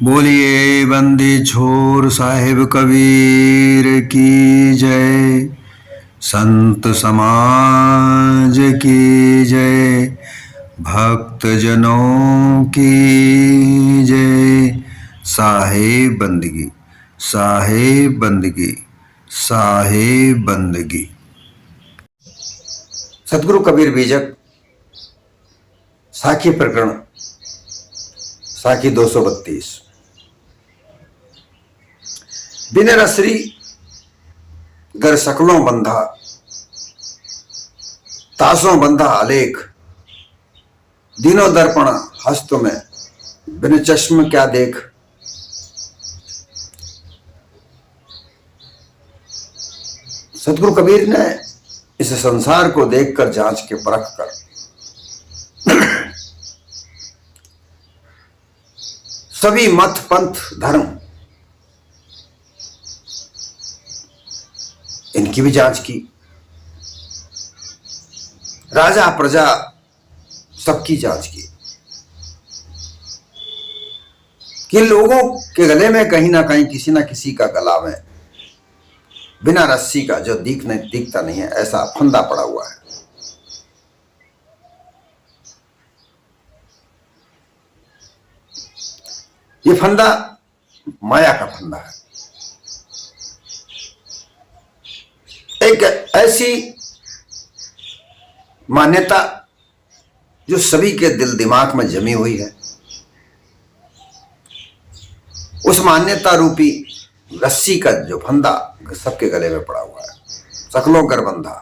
बोलिए बंदी छोर साहिब कबीर की जय। संत समाज की जय। भक्त जनों की जय। साहिब बंदगी, साहिब बंदगी, साहिब बंदगी। सतगुरु कबीर बीजक साखी प्रकरण साखी 232। बिन रसरी गर सकलों बंधा, तासों बंधा आलेख। दिनों दर्पण हस्त में, बिन चश्म क्या देख। सतगुरु कबीर ने इस संसार को देखकर, जांच के परख कर सभी मत पंथ धर्म इनकी भी जांच की। राजा प्रजा सबकी जांच की कि लोगों के गले में कहीं ना कहीं किसी ना किसी का गला में बिना रस्सी का जो दिखता नहीं है, ऐसा फंदा पड़ा हुआ है। ये फंदा माया का फंदा है। एक ऐसी मान्यता जो सभी के दिल दिमाग में जमी हुई है, उस मान्यता रूपी रस्सी का जो फंदा सबके गले में पड़ा हुआ है। सकलों कर बंधा,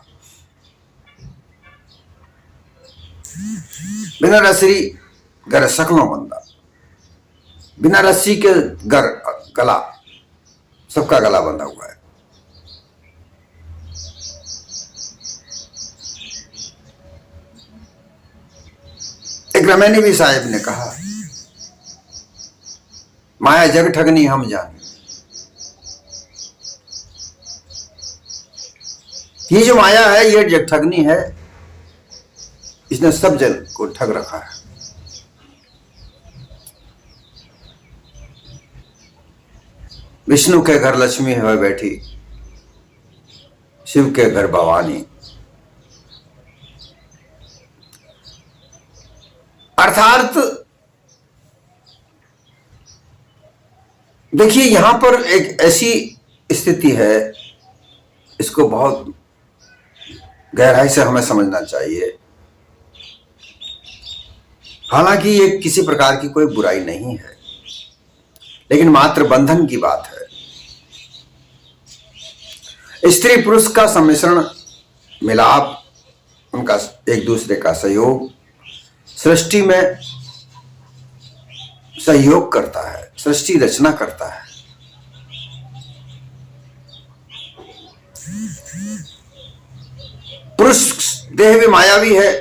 बिना रस्सी गर सकलों बंधा। बिना रस्सी के गला, सबका गला बंधा हुआ है। एक रमैनी भी साहिब ने कहा, माया जग ठगनी हम जाने। ये जो माया है, ये जग ठगनी है, इसने सब जन को ठग रखा है। विष्णु के घर लक्ष्मी है बैठी, शिव के घर भवानी। अर्थात देखिए, यहां पर एक ऐसी स्थिति है, इसको बहुत गहराई से हमें समझना चाहिए। हालांकि ये किसी प्रकार की कोई बुराई नहीं है, लेकिन मात्र बंधन की बात है। स्त्री पुरुष का सम्मिश्रण, मिलाप, उनका एक दूसरे का सहयोग सृष्टि में सहयोग करता है, सृष्टि रचना करता है। पुरुष देह भी मायावी है,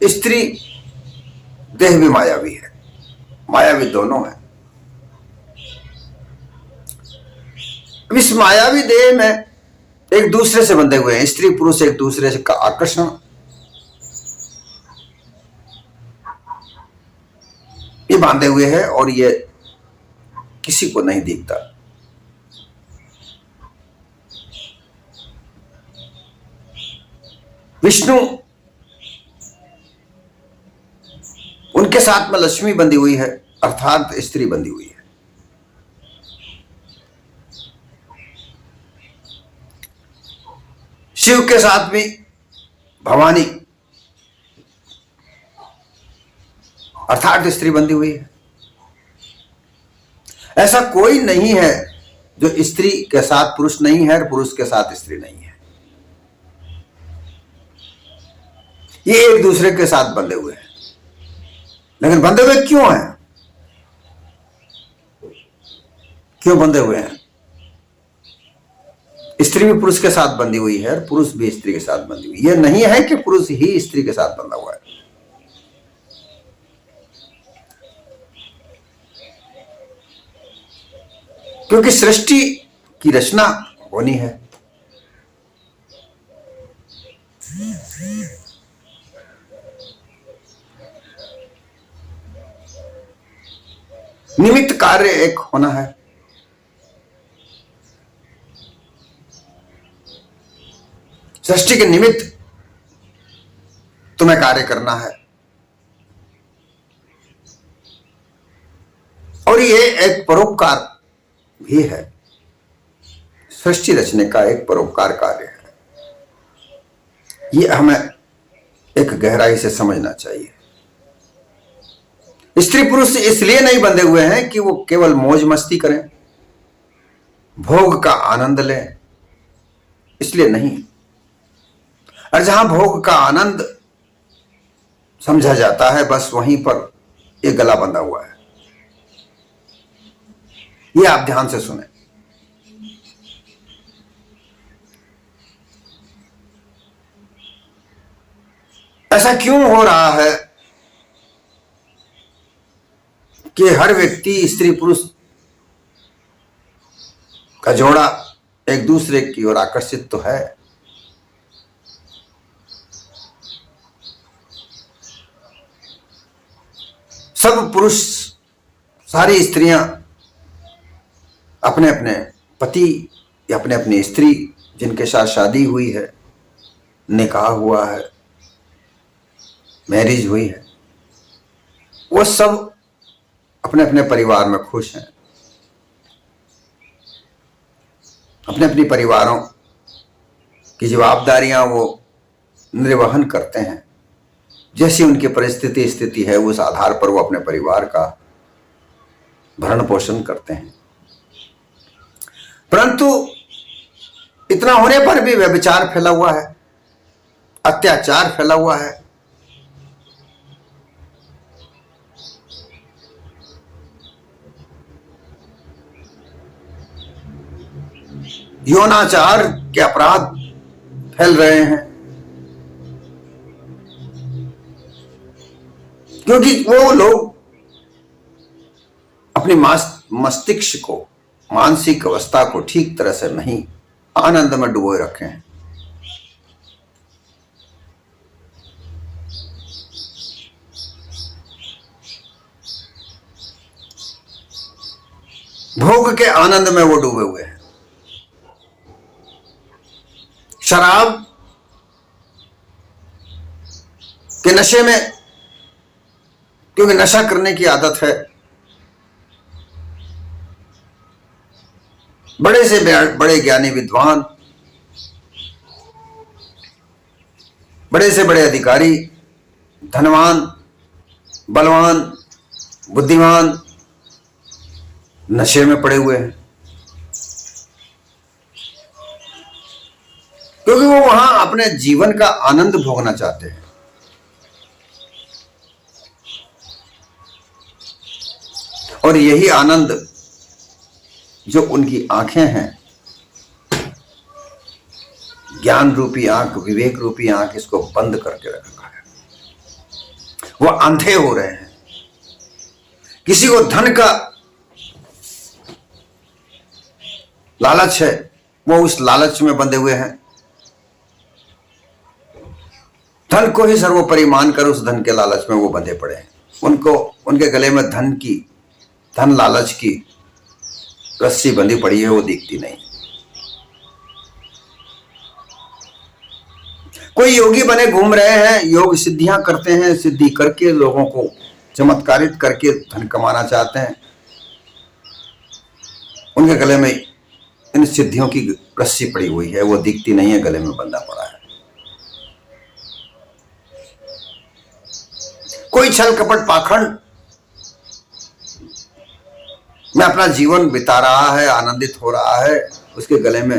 स्त्री देह भी मायावी है, मायावी दोनों है। इस मायावी देह में एक दूसरे से बंधे हुए हैं, स्त्री पुरुष एक दूसरे से का आकर्षण, ये बांधे हुए हैं और ये किसी को नहीं दिखता। विष्णु, उनके साथ में लक्ष्मी बंधी हुई है, अर्थात स्त्री बंधी हुई है। शिव के साथ भी भवानी अर्थात स्त्री बंधी हुई है। ऐसा कोई नहीं है जो स्त्री के साथ पुरुष नहीं है और पुरुष के साथ स्त्री नहीं है। ये एक दूसरे के साथ बंधे हुए हैं। लेकिन बंधे हुए क्यों हैं? क्यों बंधे हुए हैं? स्त्री भी पुरुष के साथ बंधी हुई है और पुरुष भी स्त्री के साथ बंधी हुई है। यह नहीं है कि पुरुष ही स्त्री के साथ बंधा हुआ है। क्योंकि सृष्टि की रचना होनी है। निमित्त कार्य एक होना है। सृष्टि के निमित्त तुम्हें कार्य करना है। और ये एक परोपकार भी है। सृष्टि रचने का एक परोपकार कार्य है। ये हमें एक गहराई से समझना चाहिए। स्त्री पुरुष इसलिए नहीं बंधे हुए हैं कि वो केवल मौज मस्ती करें, भोग का आनंद लें, इसलिए नहीं। और जहां भोग का आनंद समझा जाता है, बस वहीं पर एक गला बंधा हुआ है। ये आप ध्यान से सुने। ऐसा क्यों हो रहा है कि हर व्यक्ति, स्त्री पुरुष का जोड़ा एक दूसरे की ओर आकर्षित तो है, सब पुरुष, सारी स्त्रियां अपने अपने पति या अपने अपनी स्त्री जिनके साथ शादी हुई है, निकाह हुआ है, मैरिज हुई है, वो सब अपने अपने परिवार में खुश हैं, अपने अपने परिवारों की जवाबदारियां वो निर्वहन करते हैं। जैसी उनकी परिस्थिति स्थिति है, उस आधार पर वो अपने परिवार का भरण पोषण करते हैं। परंतु इतना होने पर भी व्यभिचार फैला हुआ है, अत्याचार फैला हुआ है। यौनाचार के अपराध फैल रहे हैं, क्योंकि वो लोग अपनी मस्तिष्क को, मानसिक अवस्था को ठीक तरह से नहीं आनंद में डुबोए रखे हैं। भोग के आनंद में वो डूबे हुए हैं। शराब के नशे में, क्योंकि नशा करने की आदत है, बड़े से बड़े ज्ञानी विद्वान, बड़े से बड़े अधिकारी, धनवान, बलवान, बुद्धिमान नशे में पड़े हुए हैं, क्योंकि वो वहां अपने जीवन का आनंद भोगना चाहते हैं। और यही आनंद जो उनकी आंखें हैं, ज्ञान रूपी आंख, विवेक रूपी आंख, इसको बंद करके रखा है। वो अंधे हो रहे हैं। किसी को धन का लालच है, वो उस लालच में बंधे हुए हैं। धन को ही सर्वोपरि मानकर उस धन के लालच में वो बंधे पड़े हैं। उनको, उनके गले में धन लालच की रस्सी बंधी पड़ी है, वो दिखती नहीं। कोई योगी बने घूम रहे हैं, योग सिद्धियां करते हैं, सिद्धि करके लोगों को चमत्कारित करके धन कमाना चाहते हैं। उनके गले में इन सिद्धियों की रस्सी पड़ी हुई है, वो दिखती नहीं है, गले में बंधा पड़ा है। कोई छल कपट पाखंड में अपना जीवन बिता रहा है, आनंदित हो रहा है, उसके गले में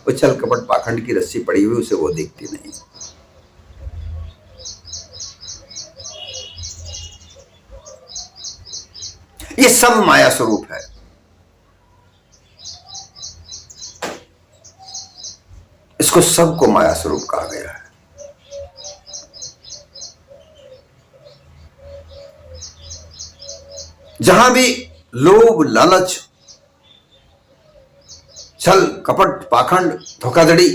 वो छल कपट पाखंड की रस्सी पड़ी हुई, उसे वो दिखती नहीं। ये सब माया स्वरूप है। इसको सबको माया स्वरूप कहा गया है। जहां भी लोभ, लालच, छल कपट पाखंड, धोखाधड़ी,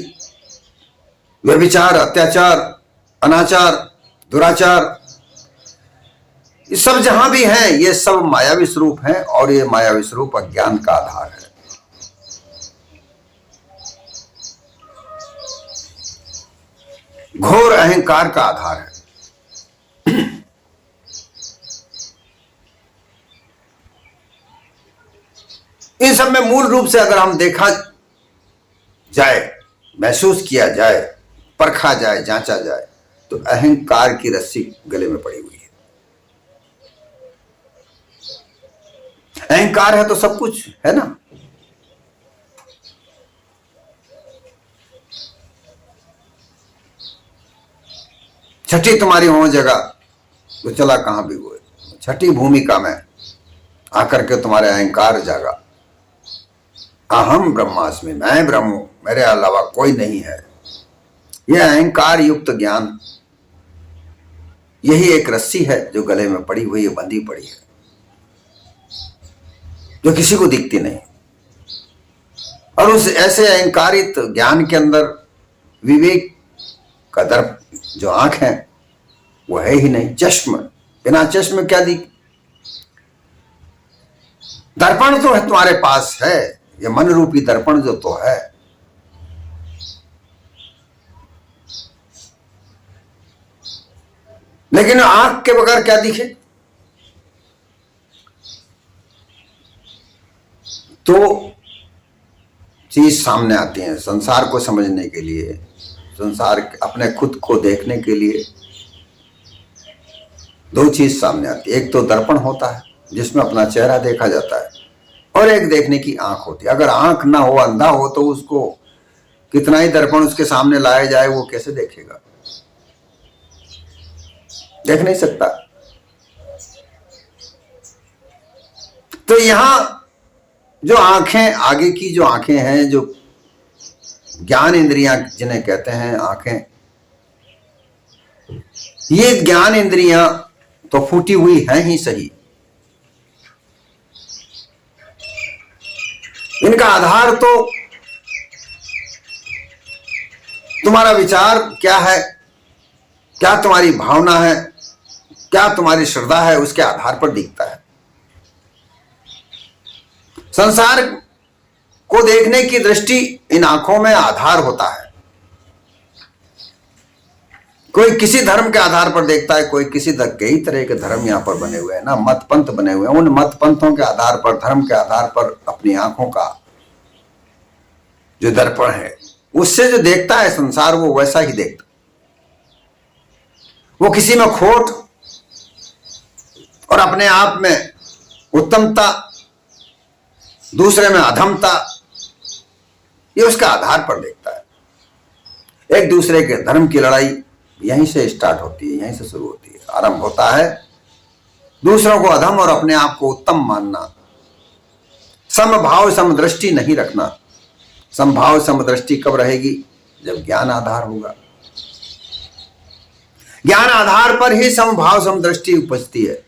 व्यभिचार, अत्याचार, अनाचार, दुराचार, ये सब जहां भी हैं ये सब मायावी स्वरूप हैं और ये मायावी स्वरूप अज्ञान का आधार है। घोर अहंकार का आधार है। इन सब में मूल रूप से अगर हम देखा जाए, महसूस किया जाए, परखा जाए, जांचा जाए, तो अहंकार की रस्सी गले में पड़ी हुई है। अहंकार है तो सब कुछ है ना। छठी तुम्हारी हो जगह तो चला कहां भी हुए, छठी भूमिका में आकर के तुम्हारे अहंकार जागा। अहम ब्रह्मास्मि, मैं ब्रह्म हूं, मेरे अलावा कोई नहीं है। यह अहंकार युक्त ज्ञान, यही एक रस्सी है जो गले में पड़ी हुई है, बंधी पड़ी है, जो किसी को दिखती नहीं। और उस ऐसे अहंकारित ज्ञान के अंदर विवेक का दर्प जो आंख है वो है ही नहीं। चश्म, बिना चश्म क्या दिख। दर्पण तो है तुम्हारे पास है, ये मन रूपी दर्पण जो तो है, लेकिन आंख के बगैर क्या दिखे। तो चीज सामने आती है संसार को समझने के लिए, संसार अपने खुद को देखने के लिए दो चीज सामने आती है। एक तो दर्पण होता है जिसमें अपना चेहरा देखा जाता है, और एक देखने की आंख होती है। अगर आंख ना हो, अंधा हो, तो उसको कितना ही दर्पण उसके सामने लाया जाए वो कैसे देखेगा, देख नहीं सकता। तो यहां जो आंखें, आगे की जो आंखें हैं, जो ज्ञान इंद्रियां जिन्हें कहते हैं आंखें, ये ज्ञान इंद्रियां तो फूटी हुई हैं ही सही। इनका आधार तो तुम्हारा विचार क्या है, क्या तुम्हारी भावना है, क्या तुम्हारी श्रद्धा है, उसके आधार पर दिखता है। संसार को देखने की दृष्टि इन आंखों में आधार होता है। कोई किसी धर्म के आधार पर देखता है, कोई किसी कई तरह के धर्म यहां पर बने हुए हैं ना, मत पंथ बने हुए हैं। उन मत पंथों के आधार पर, धर्म के आधार पर अपनी आंखों का जो दर्पण है उससे जो देखता है संसार, वो वैसा ही देखता। वो किसी में खोट और अपने आप में उत्तमता, दूसरे में अधमता, ये उसके आधार पर देखता है। एक दूसरे के धर्म की लड़ाई यहीं से स्टार्ट होती है, यहीं से शुरू होती है, आरंभ होता है। दूसरों को अधम और अपने आप को उत्तम मानना, समभाव समदृष्टि नहीं रखना। समभाव समदृष्टि कब रहेगी? जब ज्ञान आधार होगा। ज्ञान आधार पर ही समभाव समदृष्टि उपजती है।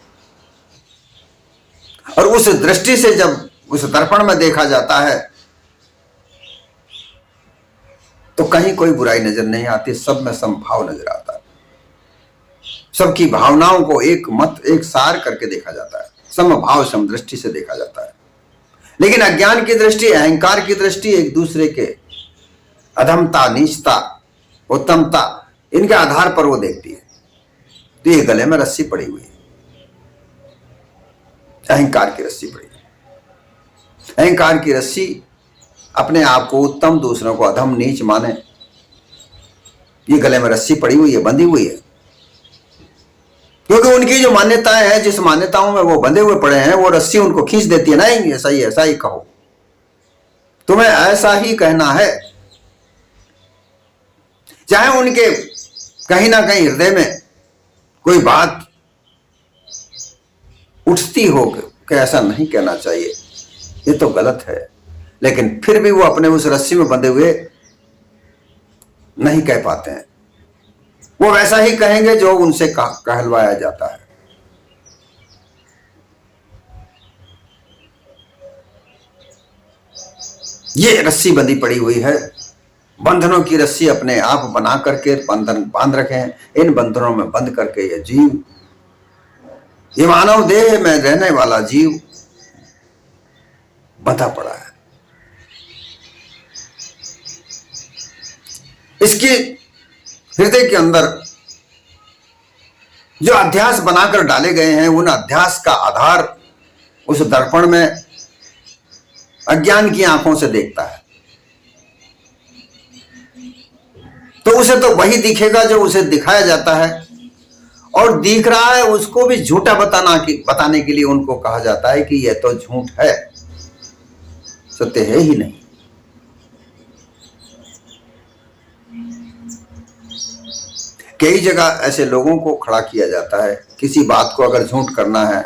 और उस दृष्टि से जब उस दर्पण में देखा जाता है तो कहीं कोई बुराई नजर नहीं आती, सब में समभाव नजर आता है। सबकी भावनाओं को एक मत, एक सार करके देखा जाता है, समभाव समदृष्टि से देखा जाता है। लेकिन अज्ञान की दृष्टि, अहंकार की दृष्टि एक दूसरे के अधमता, नीचता, उत्तमता, इनके आधार पर वो देखती है। तो ये गले में रस्सी पड़ी हुई है, अहंकार की रस्सी पड़ी है। अहंकार की रस्सी अपने आप को उत्तम, दूसरों को अधम, नीच माने, ये गले में रस्सी पड़ी हुई है, बंधी हुई है। क्योंकि उनकी जो मान्यताएं हैं, जिस मान्यताओं में वो बंधे हुए पड़े हैं, वो रस्सी उनको खींच देती है। नहीं, ऐसा ही कहो, तुम्हें ऐसा ही कहना है। चाहे उनके कहीं ना कहीं हृदय में कोई बात उठती हो कि ऐसा नहीं कहना चाहिए, ये तो गलत है, लेकिन फिर भी वो अपने उस रस्सी में बंधे हुए नहीं कह पाते हैं। वो वैसा ही कहेंगे जो उनसे कहलवाया जाता है। ये रस्सी बंधी पड़ी हुई है। बंधनों की रस्सी अपने आप बना करके बंधन बांध रखे हैं। इन बंधनों में बंध करके ये जीव ये मानव देह में रहने वाला जीव बंधा पड़ा है। इसके हृदय के अंदर जो अध्यास बनाकर डाले गए हैं, उन अध्यास का आधार उस दर्पण में अज्ञान की आंखों से देखता है, तो उसे तो वही दिखेगा जो उसे दिखाया जाता है, और दिख रहा है उसको भी झूठा बताने के लिए उनको कहा जाता है कि यह तो झूठ है, सत्य है ही नहीं। कई जगह ऐसे लोगों को खड़ा किया जाता है, किसी बात को अगर झूठ करना है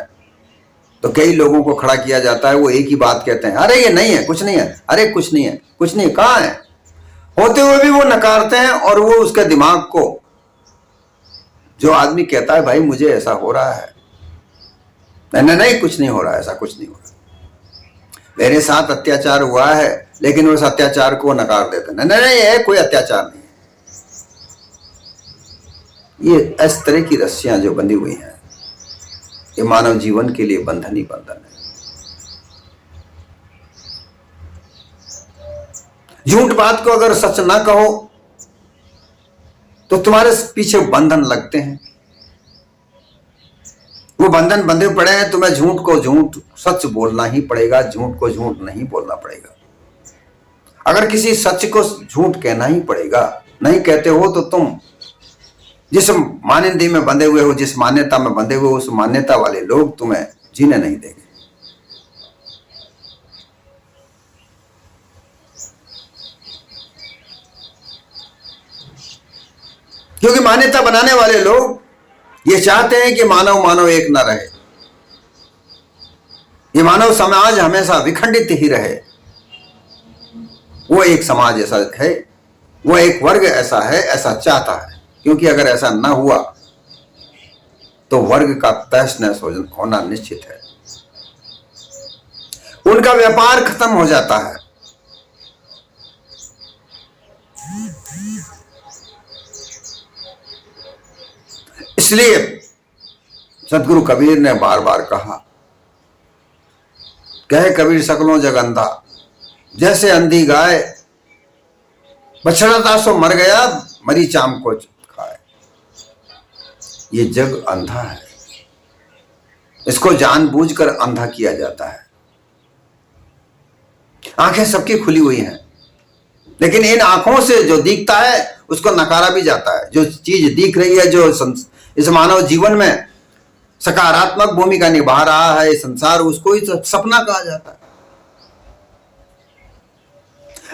तो कई लोगों को खड़ा किया जाता है, वो एक ही बात कहते हैं, अरे ये नहीं है, कुछ नहीं है, अरे कुछ नहीं है, कुछ नहीं, कहाँ है, होते हुए भी वो नकारते हैं। और वो उसके दिमाग को, जो आदमी कहता है भाई मुझे ऐसा हो रहा है, नहीं नहीं कुछ नहीं हो रहा, ऐसा कुछ नहीं हो रहा, मेरे साथ अत्याचार हुआ है, लेकिन उस अत्याचार को नकार देते हैं, नहीं नहीं ये कोई अत्याचार नहीं। ये इस तरह की रस्सियां जो बंधी हुई हैं, ये मानव जीवन के लिए बंधन ही बंधन है। झूठ बात को अगर सच ना कहो तो तुम्हारे पीछे बंधन लगते हैं, वो बंधन बंधे पड़े हैं, तुम्हें झूठ को झूठ सच बोलना ही पड़ेगा, झूठ को झूठ नहीं बोलना पड़ेगा। अगर किसी सच को झूठ कहना ही पड़ेगा, नहीं कहते हो तो तुम जिस मान्यता में बंधे हुए हो, जिस मान्यता में बंधे हुए हो, उस मान्यता वाले लोग तुम्हें जीने नहीं देंगे। क्योंकि मान्यता बनाने वाले लोग ये चाहते हैं कि मानव मानव एक न रहे, ये मानव समाज हमेशा विखंडित ही रहे। वो एक समाज ऐसा है, वो एक वर्ग ऐसा है, ऐसा चाहता है, क्योंकि अगर ऐसा ना हुआ तो वर्ग का तहस नहस होना निश्चित है, उनका व्यापार खत्म हो जाता है। इसलिए सदगुरु कबीर ने बार बार कहा, कहे कबीर सकलों जग अंधा, जैसे अंधी गाय बछड़ा था सो मर गया, मरी चाम को खाए। ये जग अंधा है, इसको जानबूझकर अंधा किया जाता है। आंखें सबकी खुली हुई हैं, लेकिन इन आंखों से जो दिखता है उसको नकारा भी जाता है। जो चीज दिख रही है, जो इस मानव जीवन में सकारात्मक भूमिका निभा रहा है संसार, उसको ही सपना कहा जाता है।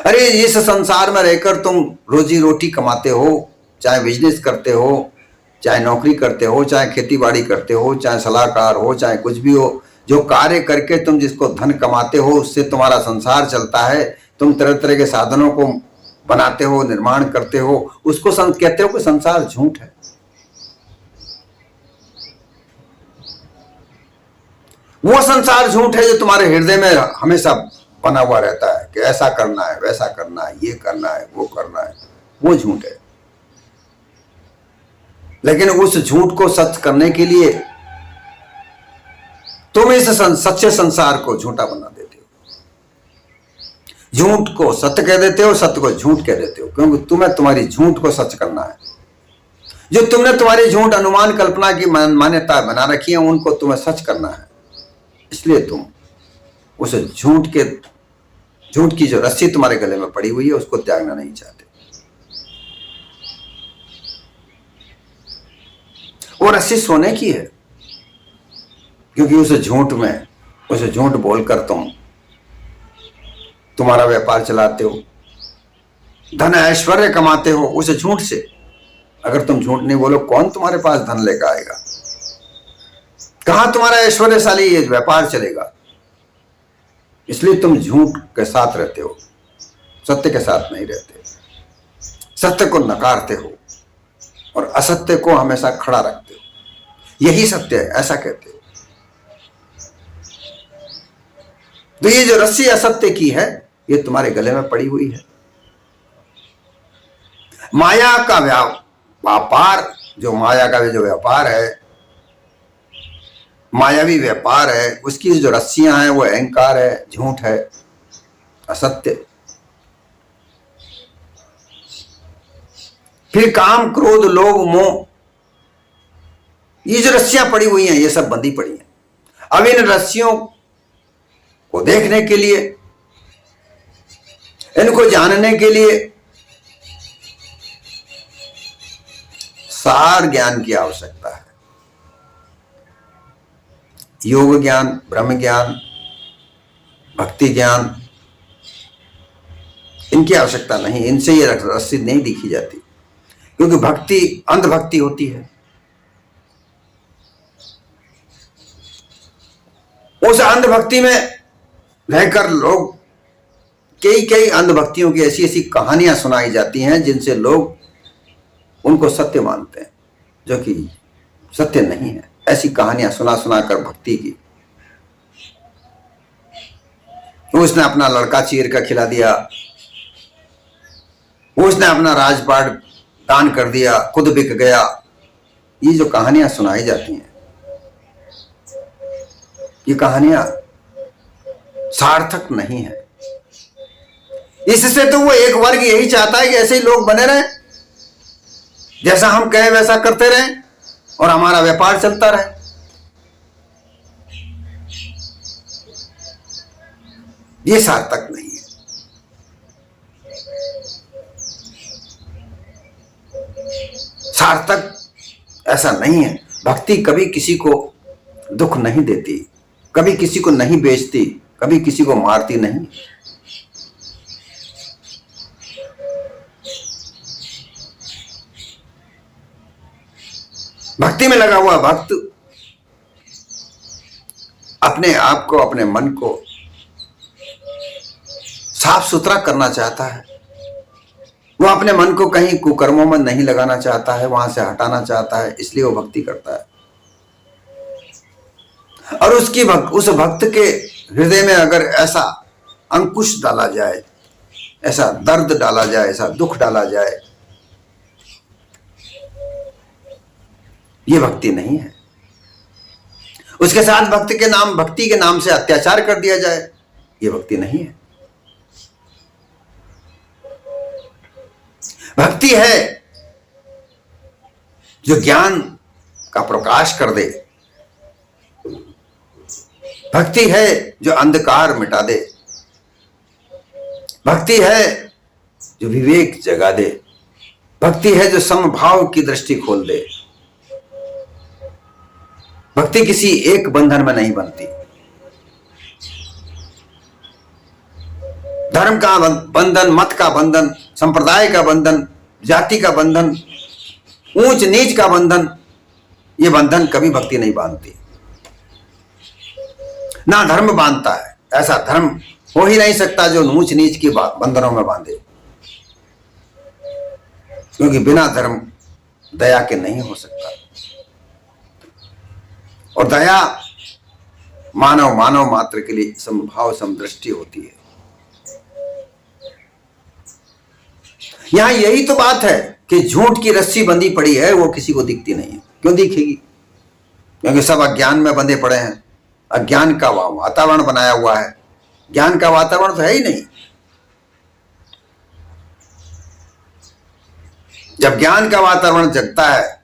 अरे इस संसार में रहकर तुम रोजी रोटी कमाते हो, चाहे बिजनेस करते हो, चाहे नौकरी करते हो, चाहे खेती बाड़ी करते हो, चाहे सलाहकार हो, चाहे कुछ भी हो, जो कार्य करके तुम जिसको धन कमाते हो उससे तुम्हारा संसार चलता है, तुम तरह तरह के साधनों को बनाते हो, निर्माण करते हो, उसको कहते हो कि संसार झूठ है। वो संसार झूठ है जो तुम्हारे हृदय में हमेशा बना हुआ रहता है कि ऐसा करना है, वैसा करना है, ये करना है, वो करना है, वो झूठ है। लेकिन उस झूठ को सच करने के लिए तुम इस सच्चे संसार को झूठा बना देते हो, झूठ को सत्य कह देते हो, सत्य को झूठ कह देते हो, क्योंकि तुम्हें तुम्हारी झूठ को सच करना है। जो तुमने तुम्हारी झूठ अनुमान कल्पना की मान्यता बना रखी है, उनको तुम्हें सच करना है। इसलिए तुम उस झूठ की जो रस्सी तुम्हारे गले में पड़ी हुई है उसको त्यागना नहीं चाहते। वो रस्सी सोने की है, क्योंकि उस झूठ बोलकर तुम्हारा व्यापार चलाते हो, धन ऐश्वर्य कमाते हो उस झूठ से। अगर तुम झूठ नहीं बोलो, कौन तुम्हारे पास धन लेकर आएगा? कहां तुम्हारा ऐश्वर्यशाली ये व्यापार चलेगा? इसलिए तुम झूठ के साथ रहते हो, सत्य के साथ नहीं रहते। सत्य को नकारते हो और असत्य को हमेशा खड़ा रखते हो। यही सत्य है, ऐसा कहते हो। तो ये जो रस्सी असत्य की है, ये तुम्हारे गले में पड़ी हुई है। माया का व्यापार, जो माया का जो व्यापार है, मायावी व्यापार है, उसकी जो रस्सियां हैं वो अहंकार है, झूठ है, असत्य। फिर काम, क्रोध, लोभ, मोह, ये जो रस्सियां पड़ी हुई हैं ये सब बंधी पड़ी हैं। अब इन रस्सियों को देखने के लिए, इनको जानने के लिए सार ज्ञान की आवश्यकता है। योग ज्ञान, ब्रह्म ज्ञान, भक्ति ज्ञान, इनकी आवश्यकता नहीं। इनसे ये रस्सी नहीं दिखी जाती, क्योंकि भक्ति अंधभक्ति होती है। उस अंधभक्ति में रहकर लोग, कई अंधभक्तियों की ऐसी ऐसी कहानियां सुनाई जाती हैं जिनसे लोग उनको सत्य मानते हैं, जो कि सत्य नहीं है। ऐसी कहानियां सुना सुना कर भक्ति की, उसने अपना लड़का चीर कर खिला दिया, उसने अपना राजपाट दान कर दिया, खुद बिक गया। ये जो कहानियां सुनाई जाती हैं, ये कहानियां सार्थक नहीं है। इससे तो वो एक वर्ग यही चाहता है कि ऐसे ही लोग बने रहें, जैसा हम कहें वैसा करते रहें और हमारा व्यापार चलता रहे। ये सार्थक नहीं है। सार्थक ऐसा नहीं है। भक्ति कभी किसी को दुख नहीं देती, कभी किसी को नहीं बेचती, कभी किसी को मारती नहीं। भक्ति में लगा हुआ भक्त अपने आप को, अपने मन को साफ सुथरा करना चाहता है। वो अपने मन को कहीं कुकर्मों में नहीं लगाना चाहता है, वहां से हटाना चाहता है, इसलिए वो भक्ति करता है। और उस भक्त के हृदय में अगर ऐसा अंकुश डाला जाए, ऐसा दर्द डाला जाए, ऐसा दुख डाला जाए, ये भक्ति नहीं है। उसके साथ भक्ति के नाम से अत्याचार कर दिया जाए, ये भक्ति नहीं है। भक्ति है जो ज्ञान का प्रकाश कर दे, भक्ति है जो अंधकार मिटा दे, भक्ति है जो विवेक जगा दे, भक्ति है जो समभाव की दृष्टि खोल दे। भक्ति किसी एक बंधन में नहीं बनती। धर्म का बंधन, मत का बंधन, संप्रदाय का बंधन, जाति का बंधन, ऊंच नीच का बंधन, ये बंधन कभी भक्ति नहीं बांधती। ना धर्म बांधता है। ऐसा धर्म हो ही नहीं सकता जो ऊंच नीच की बंधनों में बांधे, क्योंकि बिना धर्म दया के नहीं हो सकता। और दया मानव मात्र के लिए समभाव समदृष्टि होती है। यहां यही तो बात है कि झूठ की रस्सी बंधी पड़ी है, वो किसी को दिखती नहीं है। क्यों दिखेगी? क्योंकि सब अज्ञान में बंधे पड़े हैं। अज्ञान का वातावरण बनाया हुआ है। ज्ञान का वातावरण तो है ही नहीं। जब ज्ञान का वातावरण जगता है,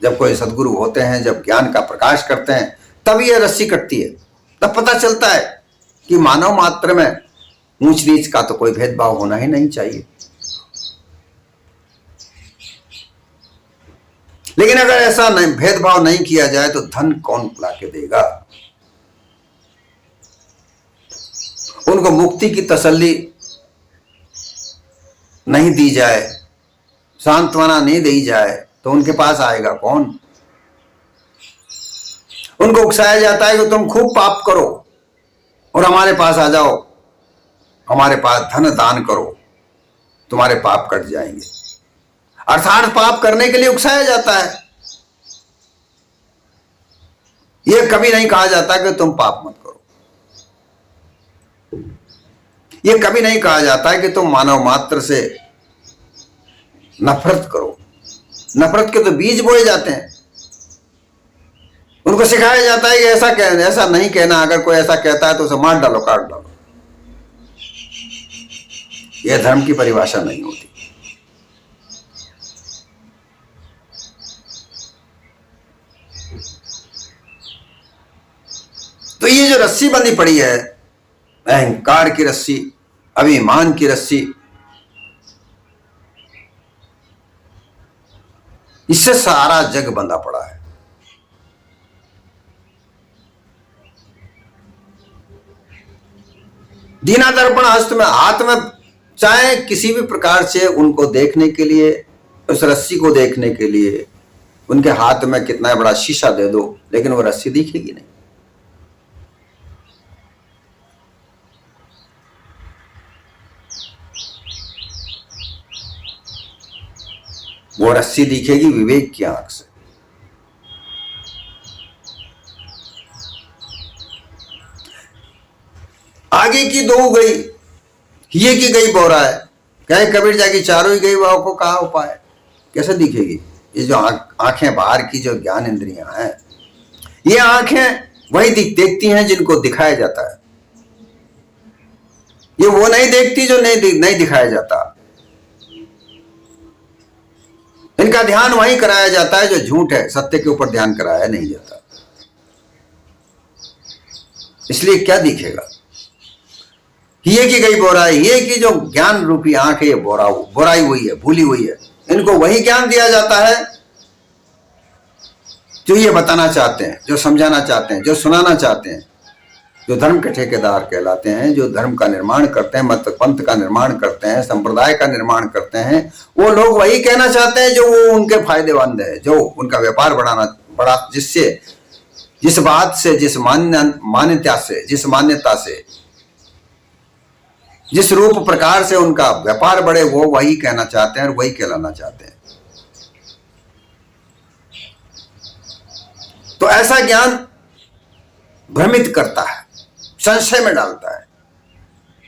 जब कोई सदगुरु होते हैं, जब ज्ञान का प्रकाश करते हैं, तब यह रस्सी कटती है। तब पता चलता है कि मानव मात्र में ऊंच नीच का तो कोई भेदभाव होना ही नहीं चाहिए। लेकिन अगर ऐसा भेदभाव नहीं किया जाए तो धन कौन ला के देगा? उनको मुक्ति की तसल्ली नहीं दी जाए, सांत्वना नहीं दी जाए, तो उनके पास आएगा कौन? उनको उकसाया जाता है कि तुम खूब पाप करो और हमारे पास आ जाओ, हमारे पास धन दान करो, तुम्हारे पाप कट जाएंगे। अर्थात पाप करने के लिए उकसाया जाता है। यह कभी नहीं कहा जाता कि तुम पाप मत करो। यह कभी नहीं कहा जाता कि तुम मानव मात्र से नफरत करो। नफरत के तो बीज बोए जाते हैं, उनको सिखाया जाता है कि ऐसा नहीं कहना, अगर कोई ऐसा कहता है तो उसे मार डालो, काट डालो। यह धर्म की परिभाषा नहीं होती। तो ये जो रस्सी बंधी पड़ी है, अहंकार की रस्सी, अभिमान की रस्सी, इससे सारा जग बंधा पड़ा है। दीना दर्पण हस्त में, हाथ में चाहे किसी भी प्रकार से उनको देखने के लिए, उस रस्सी को देखने के लिए उनके हाथ में कितना बड़ा शीशा दे दो, लेकिन वो रस्सी दिखेगी नहीं। वो रस्सी दिखेगी विवेक की आंख से। आगे की दो गई, ये की गई बोरा है, कहे कबीर जाकी चारों ही गई, वाह को कहा उपाय। कैसे दिखेगी? ये जो आंखें बाहर की जो ज्ञान इंद्रियां हैं, ये आंखें वही देखती हैं जिनको दिखाया जाता है। ये वो नहीं देखती जो नहीं दिखाया जाता। इनका ध्यान वही कराया जाता है जो झूठ है, सत्य के ऊपर ध्यान कराया नहीं जाता। इसलिए क्या दिखेगा? ये की गई बोराई, ये की जो ज्ञान रूपी आंख है, ये बोराई हुई है, भूली हुई है। इनको वही ज्ञान दिया जाता है जो ये बताना चाहते हैं, जो समझाना चाहते हैं, जो सुनाना चाहते हैं। जो धर्म के ठेकेदार कहलाते हैं, जो धर्म का निर्माण करते हैं, मत पंथ का निर्माण करते हैं, संप्रदाय का निर्माण करते हैं, वो लोग वही कहना चाहते हैं जो वो उनके फायदेमंद है, जो उनका व्यापार बढ़ा, जिससे, जिस बात से, जिस मान्यता से, जिस मान्यता से, जिस रूप प्रकार से उनका व्यापार बढ़े, वो वही कहना चाहते हैं और वही कहलाना चाहते हैं। तो ऐसा ज्ञान भ्रमित करता है, संशय में डालता है,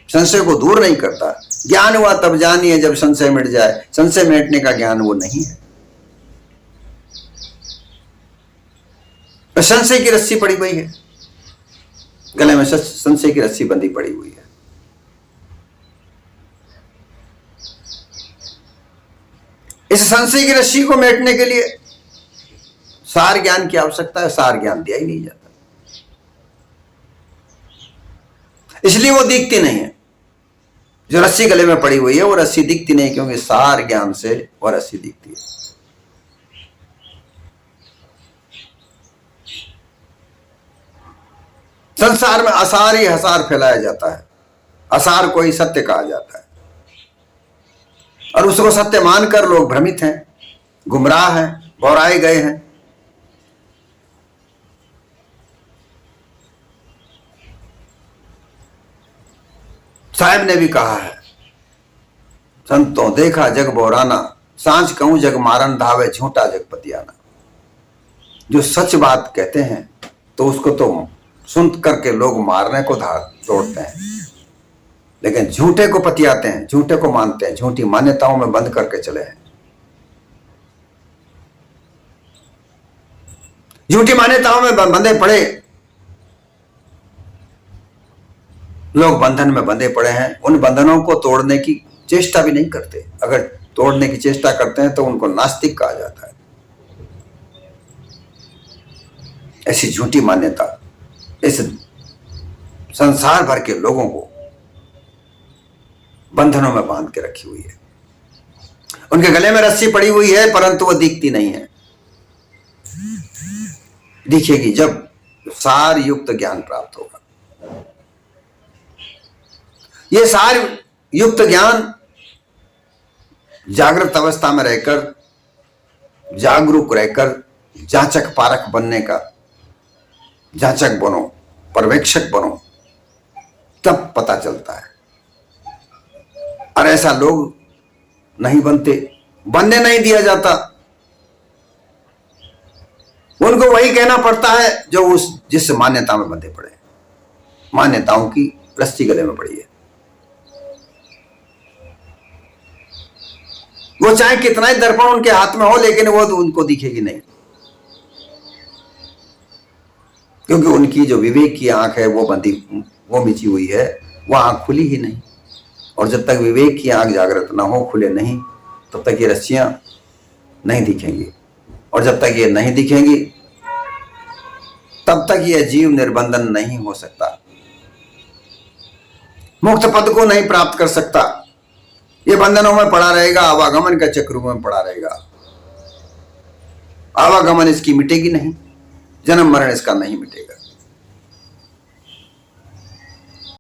संशय को दूर नहीं करता। ज्ञान हुआ तब जानिए जब संशय मिट जाए। संशय मिटने का ज्ञान वो नहीं है। तो संशय की रस्सी पड़ी हुई है, गले में संशय की रस्सी बंधी पड़ी हुई है। इस संशय की रस्सी को मेटने के लिए सार ज्ञान की आवश्यकता है। सार ज्ञान दिया ही नहीं जाता, इसलिए वो दिखती नहीं है। जो रस्सी गले में पड़ी हुई है वो रस्सी दिखती नहीं, क्योंकि सार ज्ञान से वो रस्सी दिखती है। संसार में असार ही हसार फैलाया जाता है। असार को ही सत्य कहा जाता है, और उसको सत्य मानकर लोग भ्रमित हैं, गुमराह हैं, बौराए गए हैं। साहब ने भी कहा है, संतों देखा जग बोराना, सांझ कहूं जग मारन धावे, झूठा जग पतियाना। जो सच बात कहते हैं तो उसको तो सुन करके लोग मारने को दौड़ते हैं, लेकिन झूठे को पतियाते हैं, झूठे को मानते हैं, झूठी मान्यताओं में बंद करके चले हैं। झूठी मान्यताओं में बंधे पड़े लोग, बंधन में बंधे पड़े हैं। उन बंधनों को तोड़ने की चेष्टा भी नहीं करते। अगर तोड़ने की चेष्टा करते हैं तो उनको नास्तिक कहा जाता है। ऐसी झूठी मान्यता इस संसार भर के लोगों को बंधनों में बांध के रखी हुई है। उनके गले में रस्सी पड़ी हुई है, परंतु वो दिखती नहीं है। दिखेगी जब सार युक्त ज्ञान प्राप्त होगा। ये सार युक्त ज्ञान जागृत अवस्था में रहकर, जागरूक रहकर, जांचक पारक बनने का, जांचक बनो, पर्यवेक्षक बनो, तब पता चलता है। और ऐसा लोग नहीं बनते, बनने नहीं दिया जाता। उनको वही कहना पड़ता है जो जिस मान्यता में बंधे पड़े। मान्यताओं की रस्सी गले में पड़ी है। वो चाहे कितना ही दर्पण उनके हाथ में हो, लेकिन वो तो उनको दिखेगी नहीं। क्योंकि उनकी जो विवेक की आंख है वो बंदी, वो मिची हुई है, वो आंख खुली ही नहीं। और जब तक विवेक की आंख जागृत ना हो, खुले नहीं, तब तक ये रस्सियां नहीं दिखेंगी। और जब तक ये नहीं दिखेंगी तब तक यह जीव निर्बंधन नहीं हो सकता, मुक्त पद को नहीं प्राप्त कर सकता। ये बंधनों में पड़ा रहेगा, आवागमन का चक्र में पड़ा रहेगा। आवागमन इसकी मिटेगी नहीं, जन्म मरण इसका नहीं मिटेगा।